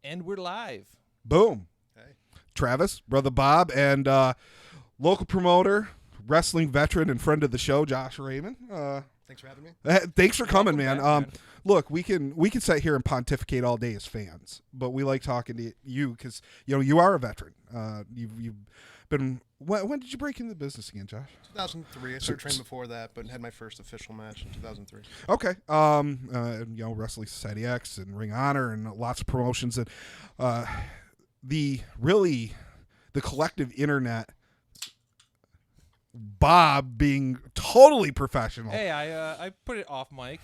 And we're live. Boom. Hey. Travis, Brother Bob, and local promoter, wrestling veteran, and friend of the show, Josh Raymond. Thanks for having me. Thanks for coming, man. Welcome back, man. Look, we can sit here and pontificate all day as fans, but we like talking to you because you are a veteran. You've been. When did you break into the business again, Josh? 2003. I started training before that, but had my first official match in 2003. Okay. Wrestling Society X and Ring of Honor and lots of promotions, and the collective internet. Bob being totally professional. Hey, I put it off mic.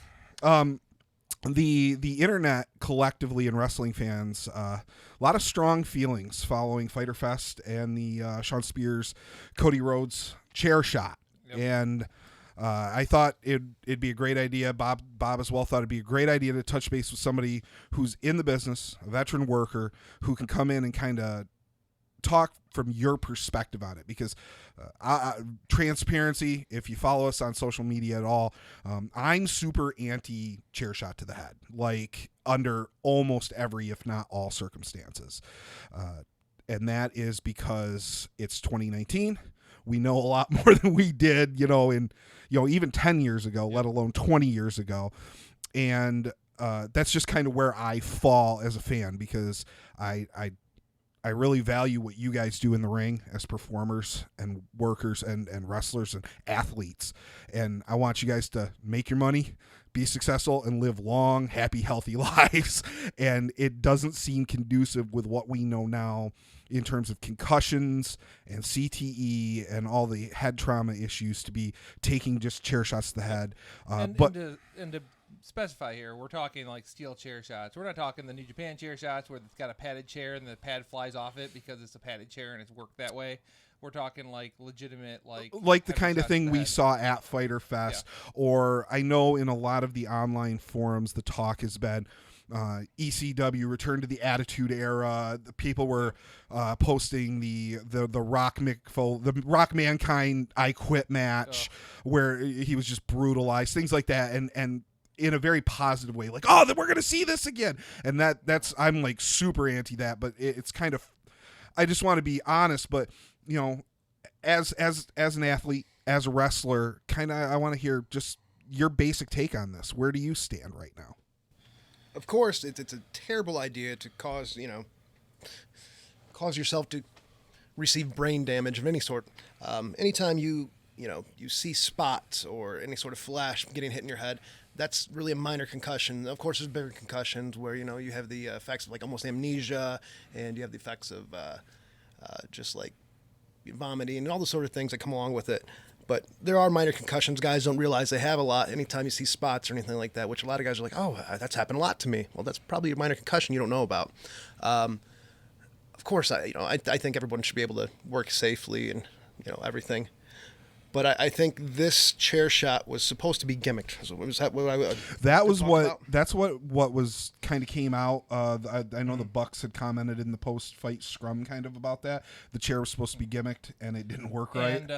The internet collectively and wrestling fans, a lot of strong feelings following Fyter Fest and the Sean Spears, Cody Rhodes chair shot. Yep. And I thought it'd be a great idea. Bob as well thought it'd be a great idea to touch base with somebody who's in the business, a veteran worker, who can come in and kind of talk from your perspective on it, because transparency, if you follow us on social media at all, I'm super anti chair shot to the head, like under almost every, if not all circumstances. And that is because it's 2019. We know a lot more than we did, even 10 years ago, let alone 20 years ago. And that's just kind of where I fall as a fan, because I really value what you guys do in the ring as performers and workers and wrestlers and athletes. And I want you guys to make your money, be successful, and live long, happy, healthy lives. And it doesn't seem conducive with what we know now in terms of concussions and CTE and all the head trauma issues to be taking just chair shots to the head. And to specify here, we're talking like steel chair shots. We're not talking the New Japan chair shots where it's got a padded chair and the pad flies off it because it's a padded chair and it's worked that way. We're talking like legitimate, like the kind of thing we saw at Fyter Fest. Yeah. Or I know in a lot of the online forums, the talk has been ECW return to the Attitude Era. The people were posting the Rock Mankind I Quit match where he was just brutalized, things like that, and in a very positive way, like, oh, then we're gonna see this again. And that's I'm like super anti that, but it's kind of, I just want to be honest. But as an athlete, as a wrestler, kind of I want to hear just your basic take on this. Where do you stand right now? Of course, it's a terrible idea to cause yourself to receive brain damage of any sort. Anytime you see spots or any sort of flash getting hit in your head, that's really a minor concussion. Of course, there's bigger concussions where you have the effects of like almost amnesia, and you have the effects of just like vomiting and all the sort of things that come along with it. But there are minor concussions. Guys don't realize they have a lot anytime you see spots or anything like that, which a lot of guys are like, oh, that's happened a lot to me. Well, that's probably a minor concussion you don't know about. Of course, I think everyone should be able to work safely and everything. But I think this chair shot was supposed to be gimmicked. So that's what was kind of came out. I know the Bucks had commented in the post-fight scrum kind of about that. The chair was supposed to be gimmicked, and it didn't work right. And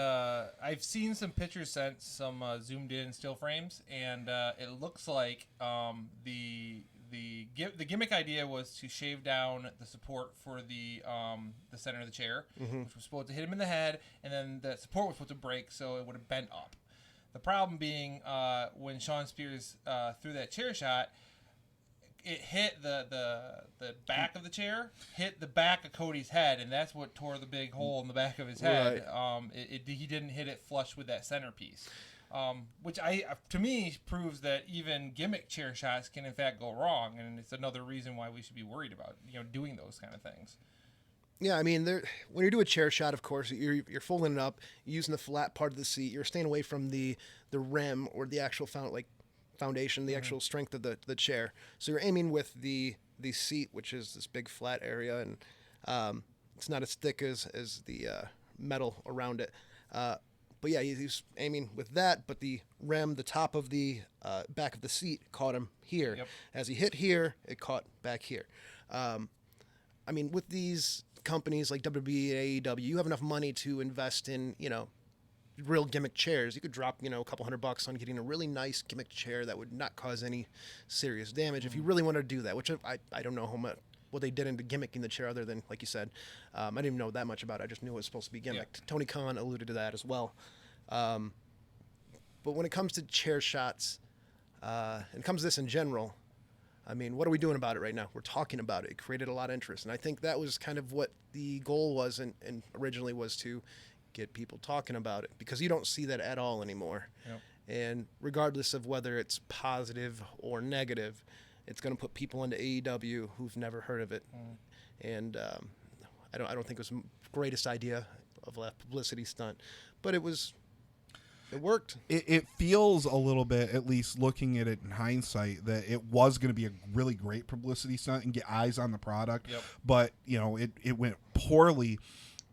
I've seen some pictures sent, some zoomed in still frames, and it looks like the gimmick idea was to shave down the support for the center of the chair, which was supposed to hit him in the head, and then the support was supposed to break, so it would have bent up. The problem being when Sean Spears threw that chair shot, it hit the back of the chair, hit the back of Cody's head, and that's what tore the big hole in the back of his head. Right. He didn't hit it flush with that centerpiece. Which to me proves that even gimmick chair shots can in fact go wrong, and it's another reason why we should be worried about doing those kind of things. Yeah, I mean, when you do a chair shot, of course, you're folding it up, you're using the flat part of the seat, you're staying away from the rim or the actual foundation, the actual strength of the chair. So you're aiming with the seat, which is this big flat area, and it's not as thick as the metal around it. But yeah, he's aiming with that, but the rim, the top of the back of the seat caught him here. Yep. As he hit here, it caught back here. I mean, with these companies like WWE and AEW, you have enough money to invest in, real gimmick chairs. You could drop, a couple $100 on getting a really nice gimmick chair that would not cause any serious damage if you really wanted to do that, which I don't know what they did into gimmicking the chair, other than, like you said, I didn't even know that much about it. I just knew it was supposed to be gimmicked. Yeah. Tony Khan alluded to that as well. But when it comes to chair shots, and it comes to this in general, I mean, what are we doing about it right now? We're talking about it. It created a lot of interest. And I think that was kind of what the goal was, and originally was to get people talking about it, because you don't see that at all anymore. Yep. And regardless of whether it's positive or negative, it's going to put people into AEW who've never heard of it. And I don't think it was the greatest idea of a publicity stunt, but it worked. It feels a little bit, at least looking at it in hindsight, that it was going to be a really great publicity stunt and get eyes on the product. Yep. But it went poorly,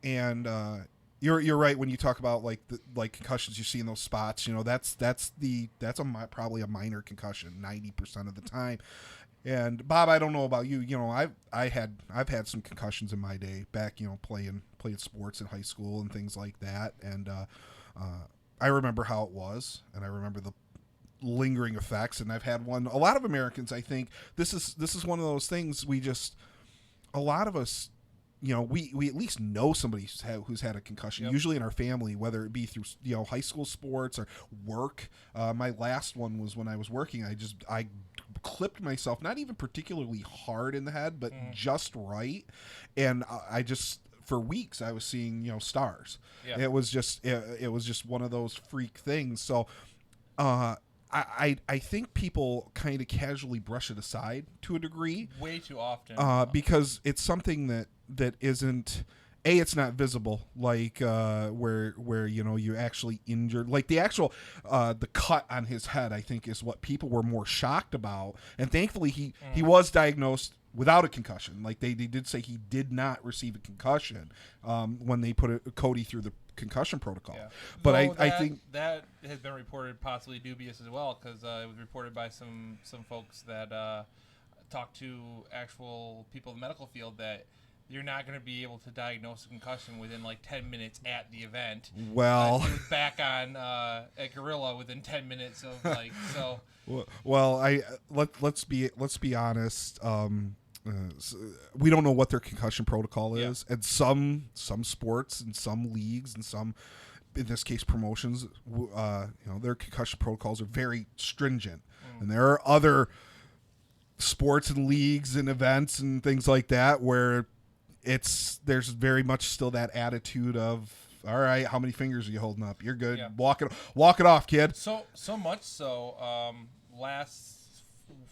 and you're right when you talk about like concussions you see in those spots. That's probably a minor concussion 90% of the time. And Bob, I don't know about you. I've had some concussions in my day back. Playing sports in high school and things like that. And I remember how it was, and I remember the lingering effects. And I've had one. A lot of Americans, I think, this is one of those things a lot of us. We at least know somebody who's had a concussion, Yep. usually in our family, whether it be through high school sports or work. My last one was when I was working. I clipped myself, not even particularly hard in the head, but just right, and I just for weeks I was seeing stars. Yeah. It was just one of those freak things. So I think people kind of casually brush it aside to a degree. Way too often. Because it's something that isn't, it's not visible, like where you actually injured, like the actual the cut on his head, I think, is what people were more shocked about. And thankfully he was diagnosed without a concussion. Like they did say he did not receive a concussion when they put Cody through the concussion protocol. Yeah. But Though I think that has been reported possibly dubious as well, because it was reported by some folks that talked to actual people in the medical field that you're not going to be able to diagnose a concussion within like 10 minutes at the event. Well, he was back on at Gorilla within 10 minutes of like so. Well, let's be honest. We don't know what their concussion protocol is, and some sports and some leagues and some, in this case, promotions, their concussion protocols are very stringent, and there are other sports and leagues and events and things like that where there's very much still that attitude of, all right, how many fingers are you holding up? You're good. Yeah. Walk it off, kid. So much so, last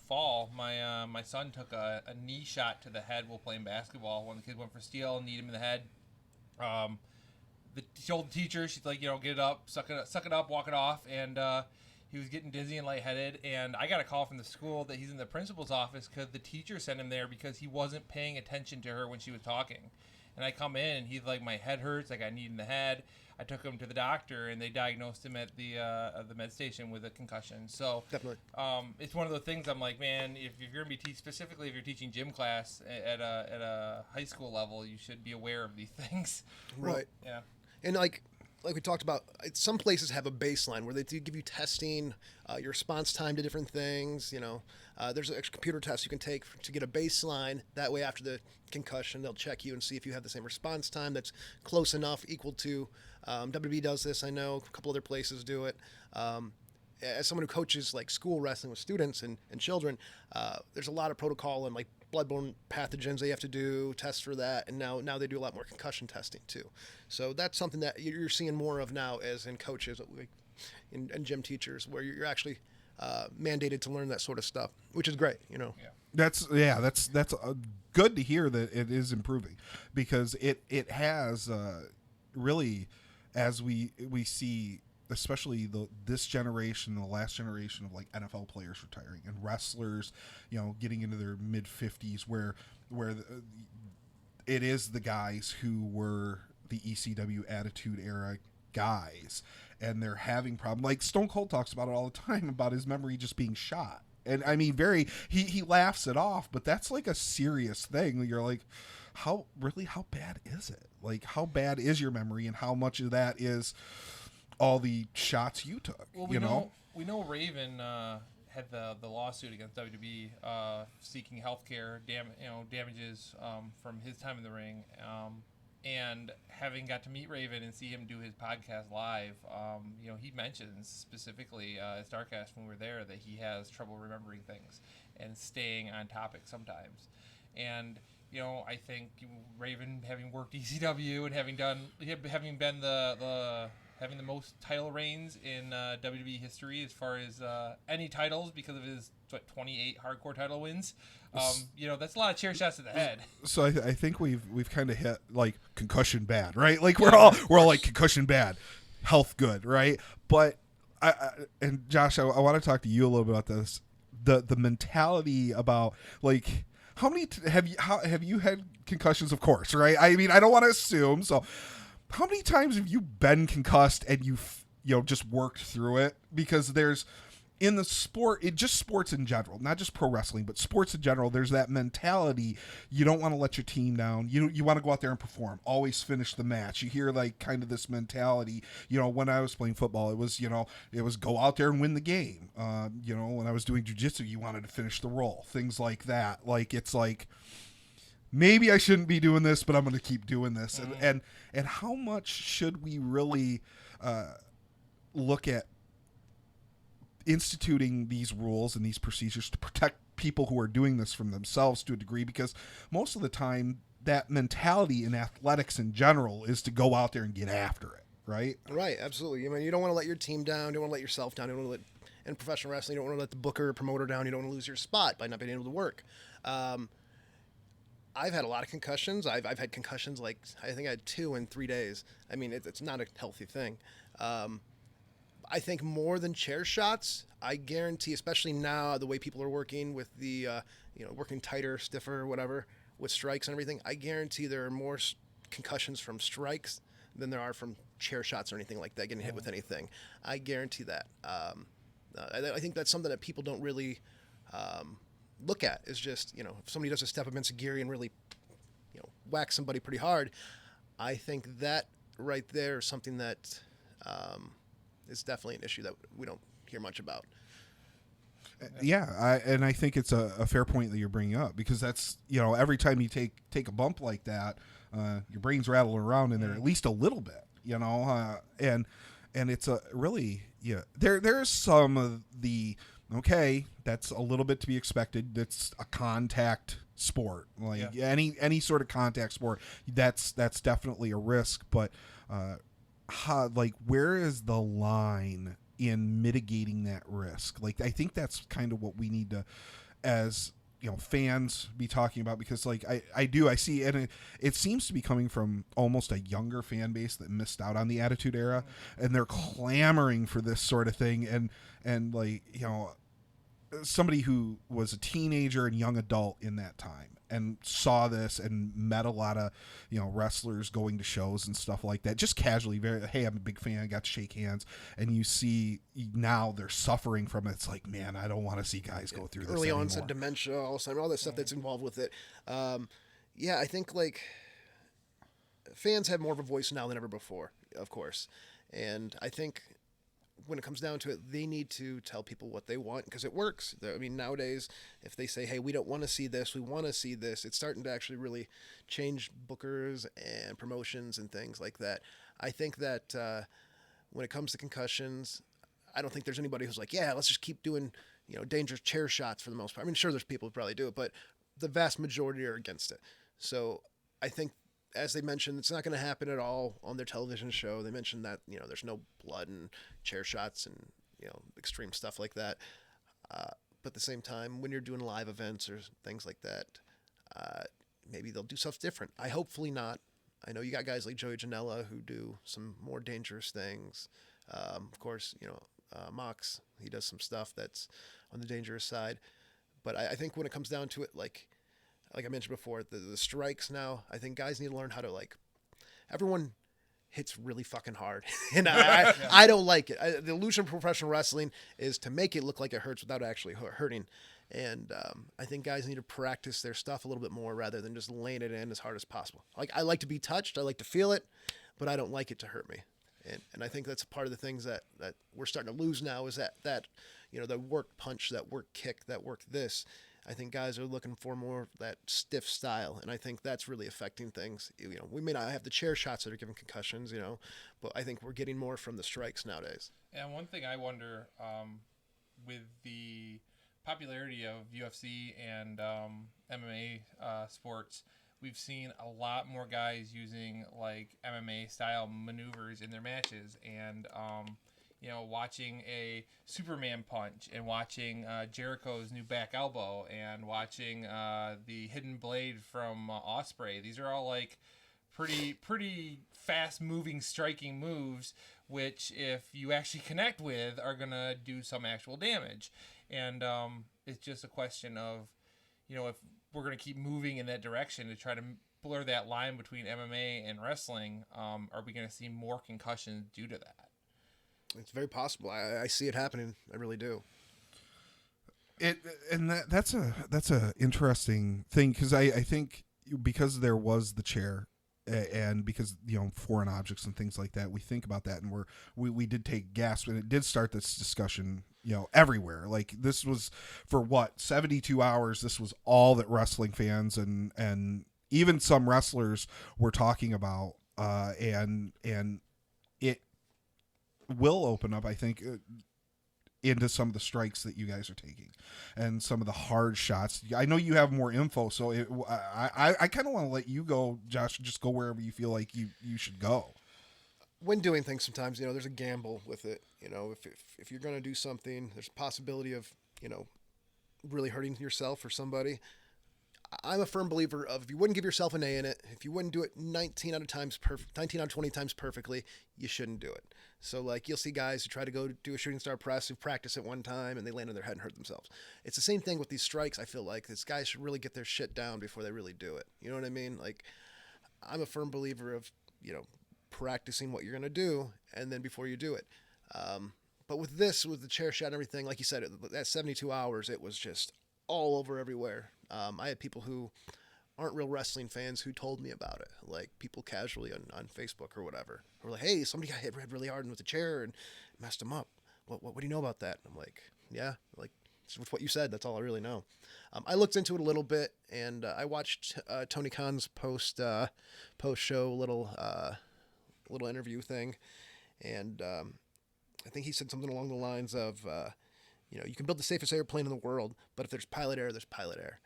fall, my son took a knee shot to the head while playing basketball. One of the kids went for steal and kneed him in the head. She told the teacher, she's like, get it up, suck it up, walk it off, and he was getting dizzy and lightheaded. And I got a call from the school that he's in the principal's office because the teacher sent him there because he wasn't paying attention to her when she was talking. And I come in and he's like, my head hurts, I got kneed in the head. I took him to the doctor, and they diagnosed him at the med station with a concussion. So Definitely. It's one of those things. I'm like, man, if you're going to be specifically if you're teaching gym class at a high school level, you should be aware of these things. Right. Yeah. And like we talked about, some places have a baseline where they do give you testing, your response time to different things. There's an extra computer test you can take to get a baseline. That way, after the concussion, they'll check you and see if you have the same response time that's close enough, equal to. WWE does this, I know. A couple other places do it. As someone who coaches like school wrestling with students and children, there's a lot of protocol and like bloodborne pathogens they have to do, tests for that, and now they do a lot more concussion testing too. So that's something that you're seeing more of now as in coaches and gym teachers, where you're actually mandated to learn that sort of stuff, which is great. Yeah. That's good to hear that it is improving, because it has really, as we see, especially this generation, the last generation of like NFL players retiring and wrestlers, getting into their mid 50s, where it is the guys who were the ECW Attitude Era guys, and they're having problems. Like Stone Cold talks about it all the time, about his memory just being shot. And I mean, he laughs it off, but that's like a serious thing. You're like, how bad is it? Like, how bad is your memory, and how much of that is all the shots you took? Well, we know Raven had the lawsuit against WWE seeking healthcare damages from his time in the ring. And having got to meet Raven and see him do his podcast live, he mentions specifically at StarCast when we were there that he has trouble remembering things and staying on topic sometimes. And I think Raven, having worked ECW and having been having the most title reigns in WWE history as far as any titles because of his 28 hardcore title wins. That's a lot of chair shots to the head. So I think we've kind of hit like concussion bad, right? Like we're all like concussion bad, health good, right? But and Josh, I want to talk to you a little bit about this. The mentality about like how many have you had concussions? Of course, right? I mean, I don't want to assume. So, how many times have you been concussed and you've just worked through it? Because there's in the sport, sports in general, not just pro wrestling, but sports in general, there's that mentality. You don't want to let your team down. You want to go out there and perform, always finish the match. You hear like kind of this mentality, when I was playing football, it was go out there and win the game. When I was doing jiu-jitsu, you wanted to finish the roll, things like that. Like, it's like, maybe I shouldn't be doing this, but I'm going to keep doing this. And how much should we really look at instituting these rules and these procedures to protect people who are doing this from themselves to a degree? Because most of the time that mentality in athletics in general is to go out there and get after it, right? Right, absolutely. I mean, you don't want to let your team down, you don't want to let yourself down, you don't want to in professional wrestling, you don't want to let the booker or promoter down, you don't want to lose your spot by not being able to work. I've had a lot of concussions. I've had concussions, like I think I had 2 in 3 days. I mean, it's not a healthy thing. I think more than chair shots, I guarantee, especially now the way people are working with the, working tighter, stiffer, whatever, with strikes and everything, I guarantee there are more concussions from strikes than there are from chair shots or anything like that, getting hit with anything. I guarantee that. I think that's something that people don't really look at, is just, if somebody does a step up into gear and really, whack somebody pretty hard, I think that right there is something that is definitely an issue that we don't hear much about. Yeah, I think it's a fair point that you're bringing up, because that's, every time you take a bump like that, your brain's rattling around in there at least a little bit, and it's a really, there's some of the, okay, that's a little bit to be expected. That's a contact sport, like any sort of contact sport. That's definitely a risk, but where is the line in mitigating that risk? Like, I think that's kind of what we need to, as fans, be talking about, because like I see, and it seems to be coming from almost a younger fan base that missed out on the Attitude Era, and they're clamoring for this sort of thing, and like, somebody who was a teenager and young adult in that time and saw this and met a lot of wrestlers going to shows and stuff like that, just casually, hey, I'm a big fan, I got to shake hands, and you see now they're suffering from it. It's like, man, I don't want to see guys go through this early anymore. onset dementia, Alzheimer's, all that stuff that's involved with it. I think like fans have more of a voice now than ever before, of course, and I think when it comes down to it, they need to tell people what they want, because it works. I mean, nowadays, if they say, hey, we don't want to see this, we want to see this, it's starting to actually really change bookers and promotions and things like that. I think that when it comes to concussions, I don't think there's anybody who's like, yeah, let's just keep doing, dangerous chair shots for the most part. I mean, sure, there's people who probably do it, but the vast majority are against it. So I think, as they mentioned, it's not going to happen at all on their television show. They mentioned that, there's no blood and chair shots and, extreme stuff like that. But at the same time, when you're doing live events or things like that, maybe they'll do stuff different. Hopefully not. I know you got guys like Joey Janela who do some more dangerous things. Of course, Mox, he does some stuff that's on the dangerous side. But I think when it comes down to it, like I mentioned before, the strikes now, I think guys need to learn how to, everyone hits really fucking hard. And I don't like it. The illusion of professional wrestling is to make it look like it hurts without actually hurting. And I think guys need to practice their stuff a little bit more rather than just laying it in as hard as possible. Like, I like to be touched, I like to feel it, but I don't like it to hurt me. And I think that's part of the things that we're starting to lose now, is that that work punch, that work kick, that work this. I think guys are looking for more of that stiff style, and I think that's really affecting things. We may not have the chair shots that are giving concussions, but I think we're getting more from the strikes nowadays. And one thing I wonder, with the popularity of UFC and MMA sports, we've seen a lot more guys using like MMA style maneuvers in their matches, and watching a Superman punch, and watching Jericho's new back elbow, and watching the hidden blade from Ospreay. These are all like pretty fast moving striking moves, which if you actually connect with are gonna do some actual damage. And it's just a question of if we're gonna keep moving in that direction to try to blur that line between MMA and wrestling, are we gonna see more concussions due to that? It's very possible. I see it happening. I really do. That's a interesting thing, because I think because there was the chair, and because foreign objects and things like that, we think about that, and we did take gasp, and it did start this discussion everywhere. Like, this was for 72 hours. This was all that wrestling fans and even some wrestlers were talking about, and it will open up, I think, into some of the strikes that you guys are taking and some of the hard shots. I know you have more info, so I kind of want to let you go, Josh. Just go wherever you feel like you should go. When doing things, sometimes there's a gamble with it. If you're going to do something, there's a possibility of really hurting yourself or somebody. I'm a firm believer of, if you wouldn't give yourself an A in it, if you wouldn't do it 19 out of 20 times perfectly, you shouldn't do it. So like, you'll see guys who try to go do a shooting star press, who practice it one time and they land on their head and hurt themselves. It's the same thing with these strikes. I feel like these guys should really get their shit down before they really do it. You know what I mean? Like, I'm a firm believer of, practicing what you're going to do and then before you do it. But with the chair shot and everything, like you said, that 72 hours, it was just all over everywhere. I had people who aren't real wrestling fans who told me about it, like people casually on Facebook or whatever, who were like, "Hey, somebody got hit really hard with a chair and messed him up. What do you know about that?" I'm like, "Yeah, like with what you said, that's all I really know." I looked into it a little bit, and I watched Tony Khan's post show little interview thing, and I think he said something along the lines of, you can build the safest airplane in the world, but if there's pilot error, there's pilot error.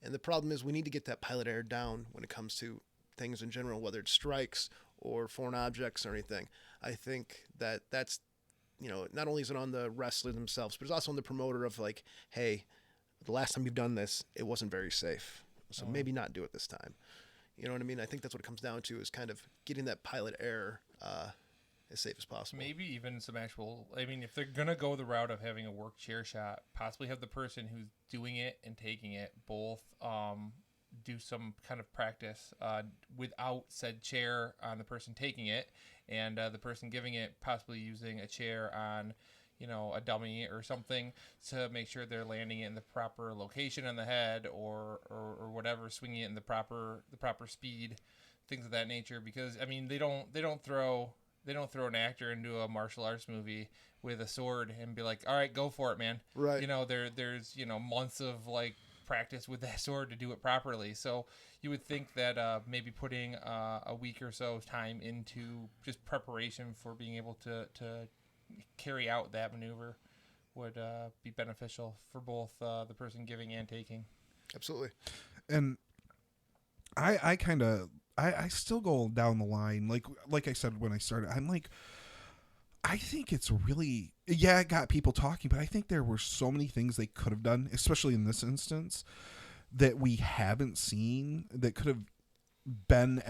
And the problem is we need to get that pilot error down when it comes to things in general, whether it's strikes or foreign objects or anything. I think that's, not only is it on the wrestler themselves, but it's also on the promoter of like, hey, the last time you've done this, it wasn't very safe. So maybe not do it this time. You know what I mean? I think that's what it comes down to, is kind of getting that pilot error as safe as possible. Maybe even some actual, if they're going to go the route of having a work chair shot, possibly have the person who's doing it and taking it both do some kind of practice without said chair on the person taking it, and the person giving it possibly using a chair on a dummy or something to make sure they're landing it in the proper location on the head or whatever, swinging it in the proper speed, things of that nature. Because they don't throw an actor into a martial arts movie with a sword and be like, "All right, go for it, man." Right. There's months of like practice with that sword to do it properly. So you would think that maybe putting a week or so time into just preparation for being able to carry out that maneuver would be beneficial for both the person giving and taking. Absolutely. And I still go down the line, like I said when I started, I'm like, I think it's really, it got people talking, but I think there were so many things they could have done, especially in this instance, that we haven't seen that could have been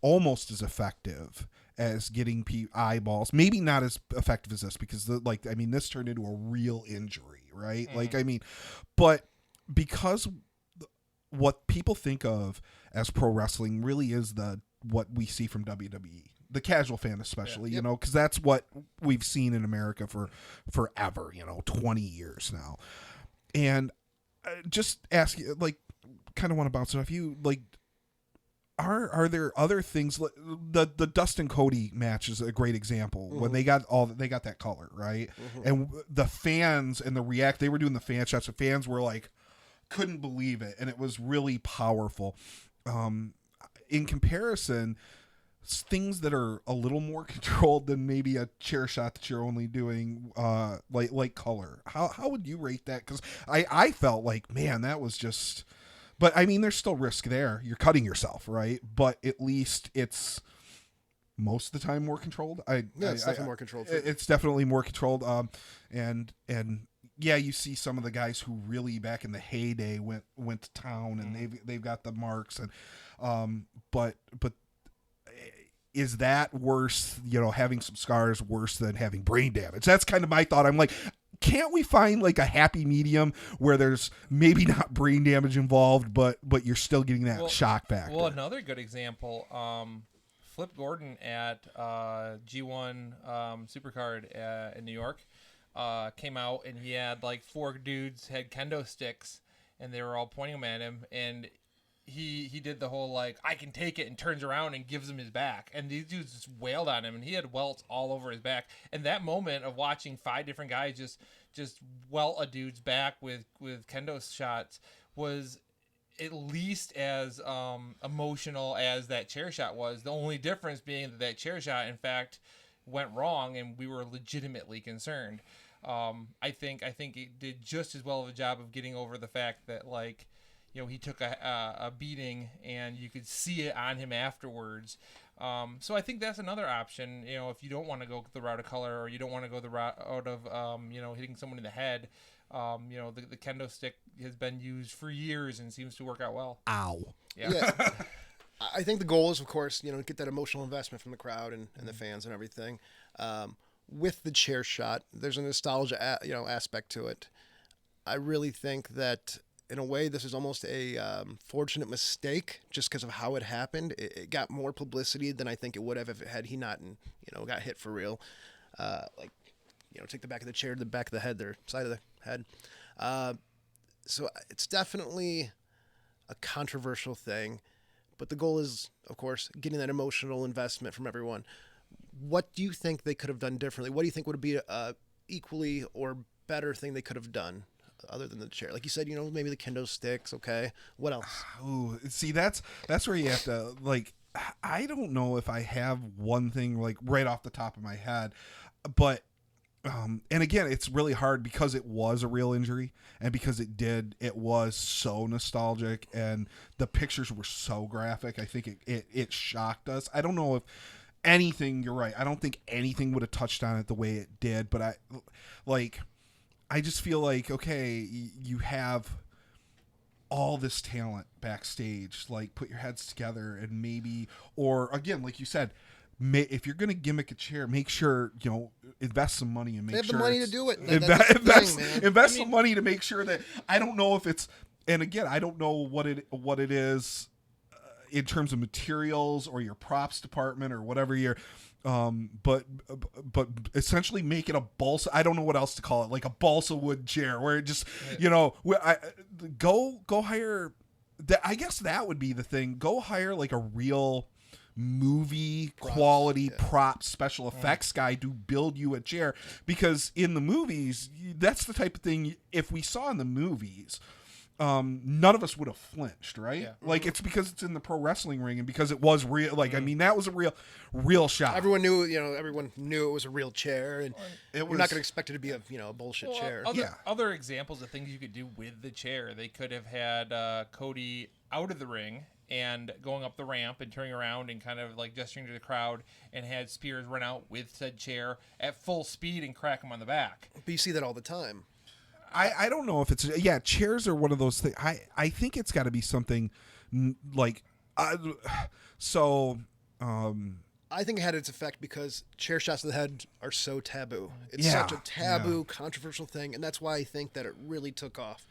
almost as effective as getting eyeballs. Maybe not as effective as this, because this turned into a real injury, right? Mm-hmm. But because what people think of as pro wrestling really is what we see from WWE, the casual fan especially, because that's what we've seen in America for forever, 20 years now. And just ask you, kind of want to bounce it off you, are there other things? The Dustin Cody match is a great example when they got that color right, and the fans and they were doing the fan shots. The fans were like couldn't believe it, and it was really powerful. In comparison, things that are a little more controlled than maybe a chair shot that you're only doing like color. How would you rate that? Because I felt like, man, that was just. But I mean, there's still risk there. You're cutting yourself, right? But at least it's most of the time more controlled. It's definitely more controlled. It's definitely more controlled. And yeah, you see some of the guys who really back in the heyday went to town, and they've got the marks, and but is that worse? Having some scars worse than having brain damage? That's kind of my thought. I'm like, can't we find like a happy medium where there's maybe not brain damage involved, but you're still getting that shock factor? Well, another good example, Flip Gordon at G1 Supercard in New York came out, and he had like 4 dudes had kendo sticks, and they were all pointing them at him, and he did the whole like, I can take it, and turns around and gives him his back, and these dudes just wailed on him, and he had welts all over his back. And that moment of watching 5 different guys just welt a dude's back with kendo shots was at least as emotional as that chair shot was. The only difference being that chair shot in fact went wrong, and we were legitimately concerned. I think it did just as well of a job of getting over the fact that, like, he took a beating, and you could see it on him afterwards. So I think that's another option. If you don't want to go the route of color, or you don't want to go the route of hitting someone in the head, the kendo stick has been used for years and seems to work out well. Ow. Yeah. I think the goal is, of course, get that emotional investment from the crowd and the fans and everything. With the chair shot, there's a nostalgia aspect to it. I really think that, in a way, this is almost a fortunate mistake just because of how it happened. It got more publicity than I think it would have if had he not, got hit for real. Take the back of the chair to the back of the head, their side of the head. So it's definitely a controversial thing, but the goal is, of course, getting that emotional investment from everyone. What do you think they could have done differently? What do you think would be a equally or better thing they could have done? Other than the chair, like you said, maybe the kendo sticks. Okay, what else? Ooh, see, that's where you have to, like, I don't know if I have one thing like right off the top of my head, but and again, it's really hard because it was a real injury, and because it was so nostalgic, and the pictures were so graphic. I think it shocked us. I don't know if anything. You're right. I don't think anything would have touched on it the way it did, but I just feel like, okay, you have all this talent backstage, like, put your heads together, and maybe, or again, like you said, if you're going to gimmick a chair, make sure, invest some money and make sure they have the money to do it. Invest some money to make sure that, I don't know if it's, and again, I don't know what it is in terms of materials or your props department or whatever but essentially make it a balsa. I don't know what else to call it, like a balsa wood chair, where it just, go hire. I guess that would be the thing. Go hire like a real movie quality prop special effects guy to build you a chair, because in the movies, that's the type of thing. If we saw in the movies, none of us would have flinched, right? Yeah. Like, it's because it's in the pro wrestling ring, and because it was real. Like, I mean, that was a real shot. Everyone knew it was a real chair, and you're not going to expect it to be a bullshit chair. Other examples of things you could do with the chair. They could have had Cody out of the ring and going up the ramp and turning around and kind of like gesturing to the crowd, and had Spears run out with said chair at full speed and crack him on the back. But you see that all the time. I don't know if it's, chairs are one of those things. I think it's got to be something like, I think it had its effect because chair shots to the head are so taboo. It's such a taboo, controversial thing, and that's why I think that it really took off.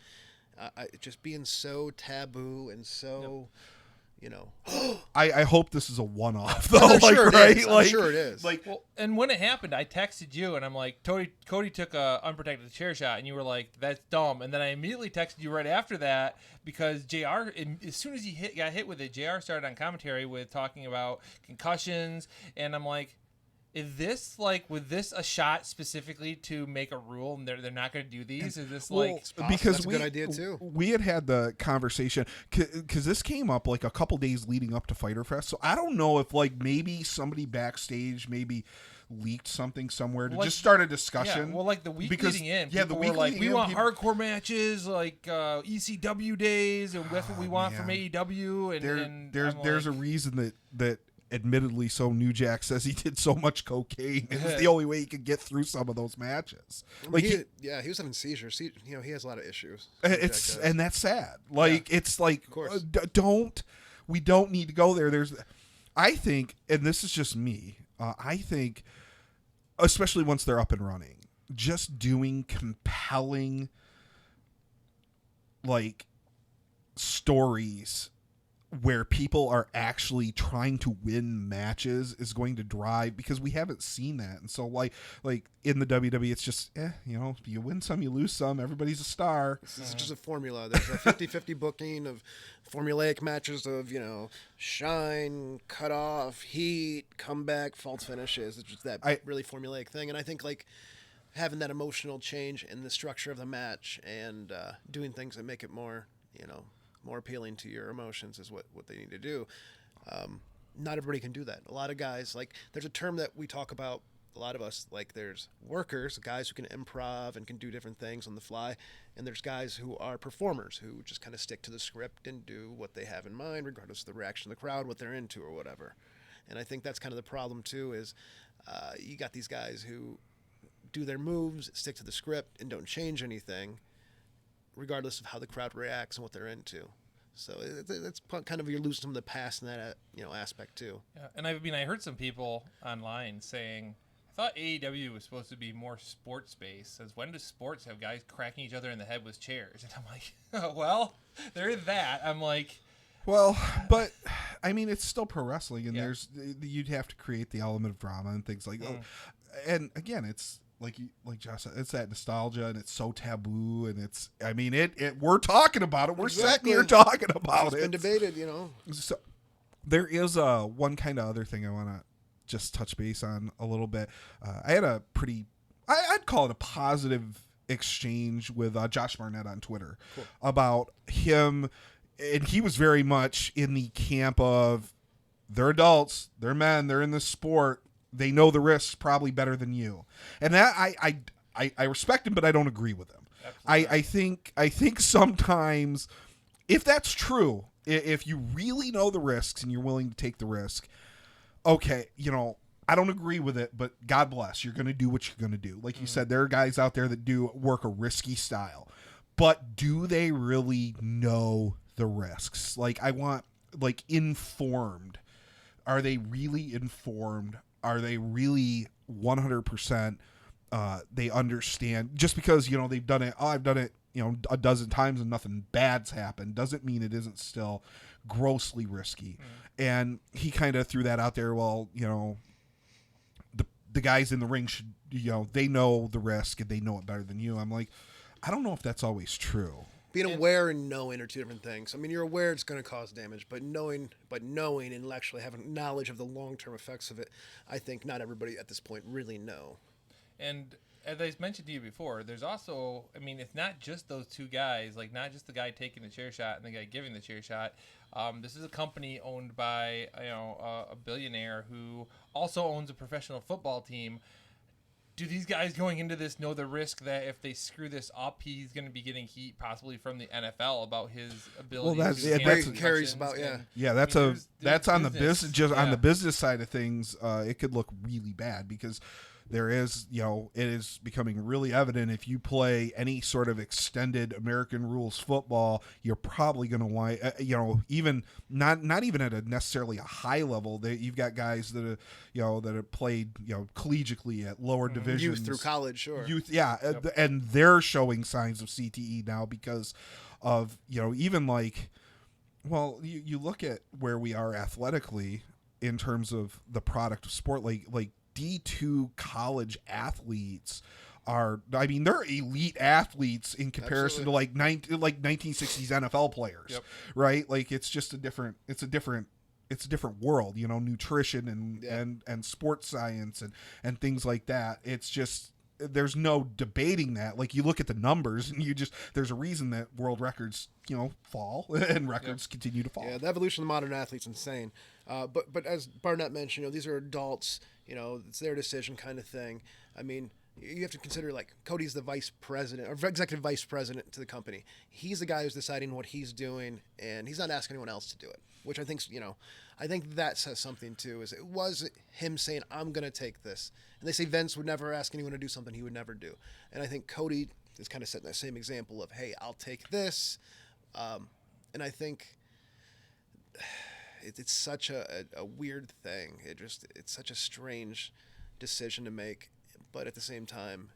Just being so taboo and so you know. I hope this is a one-off though. I'm like, sure it right? is. I'm Like, sure it is. Like, Well, and when it happened, I texted you and I'm like, Cody took a unprotected chair shot, and you were like, that's dumb. And then I immediately texted you right after that because JR, as soon as he got hit with it, JR started on commentary with talking about concussions, and I'm like, is this was this a shot specifically to make a rule and they're not going to do these? Is this like because that's a good idea too. We had the conversation because this came up like a couple days leading up to Fyter Fest, so I don't know if like maybe somebody backstage maybe leaked something somewhere to just start a discussion. Yeah, well, like the week leading in, the people week were like, leading we want in, hardcore matches, like ECW days, and that's what we want from AEW. And there's a reason that admittedly, so New Jack says he did so much cocaine. It was the only way he could get through some of those matches. Like he was having seizures. He has a lot of issues. And that's sad. Like it's like, of course. We don't need to go there. I think, and this is just me. I think, especially once they're up and running, just doing compelling, like, stories where people are actually trying to win matches is going to drive, because we haven't seen that. And so like in the WWE, it's just, you win some, you lose some, everybody's a star. It's just a formula. There's a 50-50 booking of formulaic matches of, shine, cut off, heat, comeback, false finishes. It's just that really formulaic thing. And I think like having that emotional change in the structure of the match and doing things that make it more, more appealing to your emotions is what they need to do. Not everybody can do that. A lot of guys, like, there's a term that we talk about, a lot of us, like, there's workers, guys who can improv and can do different things on the fly, and there's guys who are performers who just kind of stick to the script and do what they have in mind, regardless of the reaction of the crowd, what they're into or whatever. And I think that's kind of the problem, too, is you got these guys who do their moves, stick to the script, and don't change anything, regardless of how the crowd reacts and what they're into. So it's kind of, you're losing some of the past in that aspect too. Yeah, and I heard some people online saying, I thought AEW was supposed to be more sports based. Says, when does sports have guys cracking each other in the head with chairs? And I'm like, oh, well, there is that. I'm like, well, but I mean, it's still pro wrestling, and you'd have to create the element of drama and things like that. And again, it's like Josh said, it's that nostalgia, and it's so taboo, and it's, I mean, we're talking about it. We're sitting here talking about it. It's been debated, So there is one kind of other thing I want to just touch base on a little bit. I had a I'd call it a positive exchange with Josh Barnett on Twitter about him, and he was very much in the camp of, they're adults, they're men, they're in this sport, they know the risks probably better than you. And that I respect him, but I don't agree with him. I think sometimes, if that's true, if you really know the risks and you're willing to take the risk, okay, I don't agree with it, but God bless, you're going to do what you're going to do. Like you said, there are guys out there that do work a risky style, but do they really know the risks? Like, I want, like, informed. Are they really informed? Are they really 100%? They understand. Just because they've done it. Oh, I've done it a dozen times and nothing bad's happened, doesn't mean it isn't still grossly risky. And he kind of threw that out there. Well, the guys in the ring should, they know the risk and they know it better than you. I'm like, I don't know if that's always true. Being aware and knowing are two different things. I mean, you're aware it's going to cause damage, but knowing and actually having knowledge of the long-term effects of it, I think not everybody at this point really know. And as I mentioned to you before, there's also, I mean, it's not just those two guys, like not just the guy taking the chair shot and the guy giving the chair shot. This is a company owned by, a billionaire who also owns a professional football team. Do these guys going into this know the risk that if they screw this up, he's going to be getting heat possibly from the NFL about his ability to carries about that's on the business, just on the business side of things. It could look really bad because there is, it is becoming really evident if you play any sort of extended American rules football, you're probably going to want, even not even at a necessarily a high level. You've got guys that that have played, collegiately at lower divisions, youth through college, sure, and they're showing signs of CTE now because of, even like Well, you look at where we are athletically in terms of the product of sport, like D2 college athletes are, I mean, they're elite athletes in comparison to like 1960s NFL players, Yep. right? Like it's just a different world, you know, nutrition and sports science and things like that. It's just, there's no debating that. Like you look at the numbers and there's a reason that world records, you know, fall and records continue to fall. Yeah, the evolution of the modern athlete's insane. But as Barnett mentioned, you know, these are adults, you know, it's their decision kind of thing. I mean, you have to consider, like, Cody's the vice president or executive vice president to the company. He's the guy who's deciding what he's doing, and he's not asking anyone else to do it, which I think, you know, I think that says something too, is it was him saying, I'm going to take this. And they say Vince would never ask anyone to do something he would never do. And I think Cody is kind of setting that same example of, hey, I'll take this. And I think it's such a weird thing. It's such a strange decision to make. But at the same time,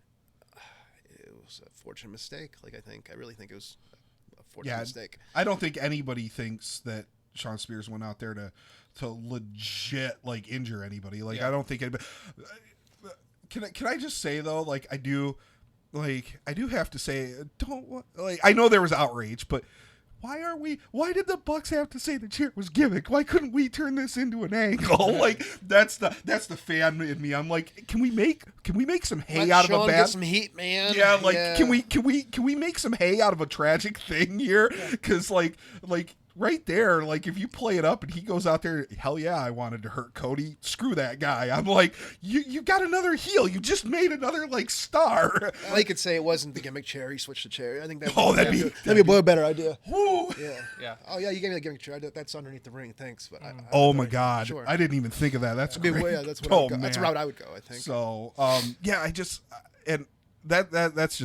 it was a fortunate mistake. Like, I really think it was a fortunate mistake. I don't think anybody thinks that Sean Spears went out there to legit like injure anybody. Like, I don't think anybody. Can I just say though, like I do have to say, I know there was outrage, but why did the Bucks have to say the chair was gimmick? Why couldn't we turn this into an angle? Like that's the fan in me. I'm like, can we make some hay out of a bad, get some heat, man? Yeah, like can we make some hay out of a tragic thing here? Cuz like right there, like if you play it up and he goes out there, hell yeah, I wanted to hurt Cody. Screw that guy. I'm like, you got another heel. You just made another like star. I could say it wasn't the gimmick chair. He switched the chair. I think that'd be a better idea. Woo. Yeah. Oh yeah, you gave me the gimmick chair. That's underneath the ring. Thanks, but oh my god, sure. I didn't even think of that. That's great. That's what that's the route I would go. I think. So I just and. That's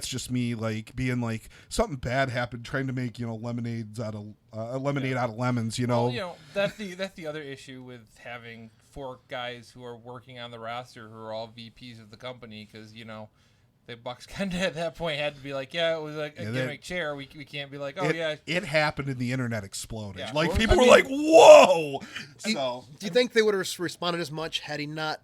just me like being like something bad happened trying to make, you know, lemonade out of lemons, you know. Well, you know, that's the other issue with having 4 guys who are working on the roster who are all VPs of the company, because, you know, the Bucks kind of at that point had to be like, yeah, it was like a gimmick chair. We can't be like, it happened and the internet exploded. Yeah. Like people were like, whoa. Do you think they would have responded as much had he not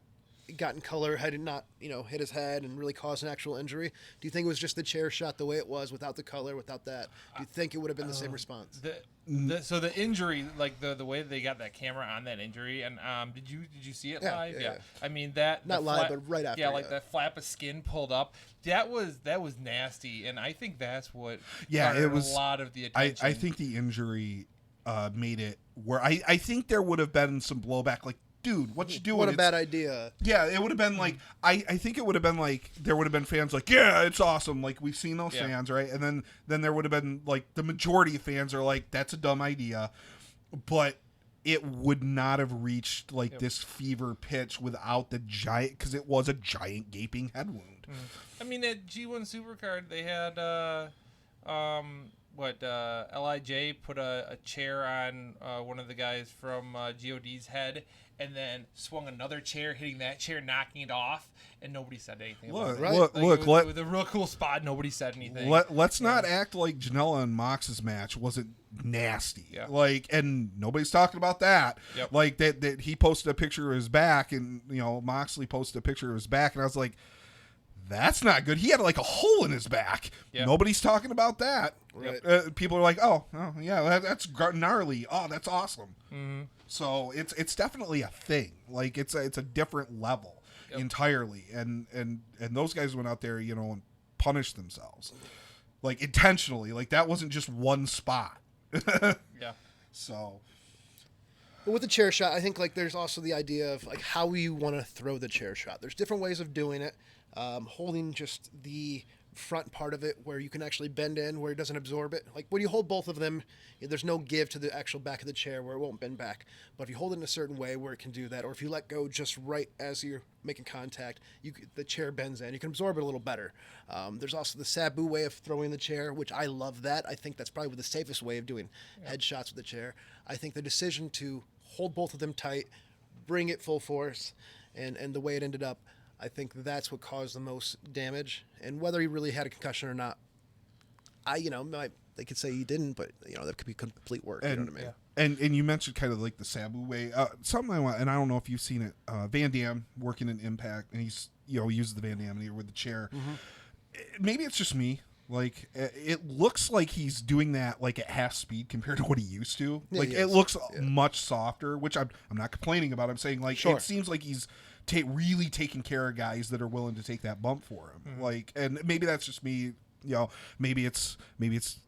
gotten color, had it not, you know, hit his head and really caused an actual injury? Do you think it was just the chair shot the way it was without the color, without that? Do you think it would have been the same response? So the injury, like the way they got that camera on that injury, and did you see it live? Yeah. I mean that not live, but right after. Yeah, like that flap of skin pulled up. That was nasty, and I think that's what. Yeah, it was a lot of the attention. I think the injury made it where I think there would have been some blowback, like, dude, what you doing? What a bad idea. Yeah, it would have been like, I think it would have been like, there would have been fans like, yeah, it's awesome. Like, we've seen those fans, right? And then there would have been like, the majority of fans are like, that's a dumb idea. But it would not have reached like this fever pitch without the giant, because it was a giant gaping head wound. I mean, at G1 Supercard, they had, LIJ put a chair on one of the guys from GOD's head, and then swung another chair, hitting that chair, knocking it off, and nobody said anything. Look, it was a real cool spot. Nobody said anything. Let's not act like Janela and Mox's match wasn't nasty. Yeah. Like, and nobody's talking about that. Yep. Like that he posted a picture of his back, and you know Moxley posted a picture of his back, and I was like, that's not good. He had like a hole in his back. Yep. Nobody's talking about that. Right. People are like, oh yeah, that's gnarly. Oh, that's awesome. Mm-hmm. So it's definitely a thing. Like it's a different level entirely. And those guys went out there, you know, and punished themselves, like intentionally. Like that wasn't just one spot. Yeah. So. But with the chair shot, I think like there's also the idea of like how you want to throw the chair shot. There's different ways of doing it. Holding just the front part of it where you can actually bend in where it doesn't absorb it. Like when you hold both of them, there's no give to the actual back of the chair where it won't bend back. But if you hold it in a certain way where it can do that, or if you let go just right as you're making contact, the chair bends in. You can absorb it a little better. There's also the Sabu way of throwing the chair, which I love that. I think that's probably the safest way of doing headshots with the chair. I think the decision to hold both of them tight, bring it full force, and the way it ended up, I think that's what caused the most damage. And whether he really had a concussion or not, they could say he didn't, but that could be complete work. And, you know what I mean? Yeah. And you mentioned kind of like the Sabu way. Something I want, and I don't know if you've seen it. Van Dam working in Impact, and he's uses the Van Dam here with the chair. Maybe it's just me. Like it looks like he's doing that like at half speed compared to what he used to. Yeah, like it looks much softer, which I'm not complaining about. I'm saying like it seems like he's really taking care of guys that are willing to take that bump for him. Like, and maybe that's just me. Maybe it's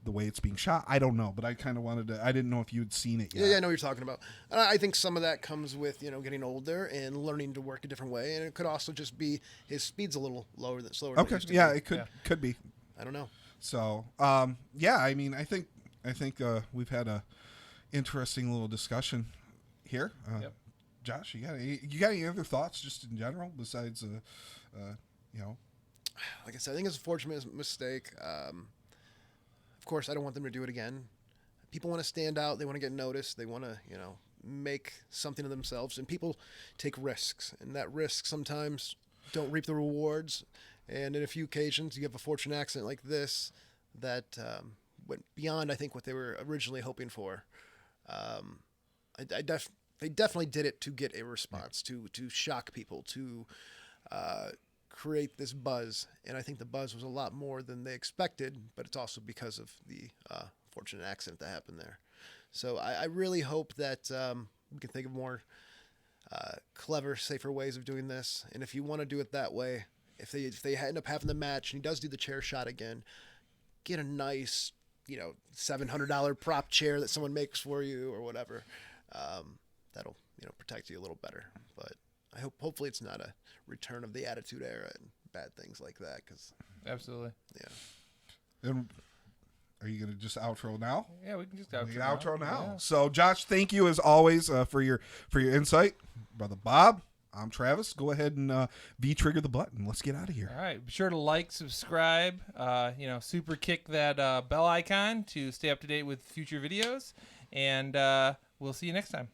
the way it's being shot. I don't know, but I kind of wanted to. I didn't know if you had seen it yet. Yeah, I know what you're talking about. I think some of that comes with getting older and learning to work a different way, and it could also just be his speed's a little slower. Than it used to be. It could be. I don't know. So, I mean, I think we've had a interesting little discussion here. Josh, you got any other thoughts just in general besides, Like I said, I think it's a fortunate mistake. Of course, I don't want them to do it again. People want to stand out. They want to get noticed. They want to, make something of themselves. And people take risks, and that risk sometimes don't reap the rewards. And in a few occasions, you have a fortunate accident like this that went beyond, I think, what they were originally hoping for. They definitely did it to get a response, to shock people, to create this buzz. And I think the buzz was a lot more than they expected, but it's also because of the fortunate accident that happened there. So I really hope that we can think of more clever, safer ways of doing this. And if you want to do it that way, if they end up having the match and he does do the chair shot again, get a nice, $700 prop chair that someone makes for you or whatever. That'll, protect you a little better. But I hopefully it's not a return of the Attitude Era and bad things like that. Absolutely. Yeah. And are you going to just outro now? Yeah, we can just outro now. Yeah. So, Josh, thank you as always for your insight. Brother Bob, I'm Travis. Go ahead and V-trigger the button. Let's get out of here. All right. Be sure to like, subscribe, super kick that bell icon to stay up to date with future videos. And we'll see you next time.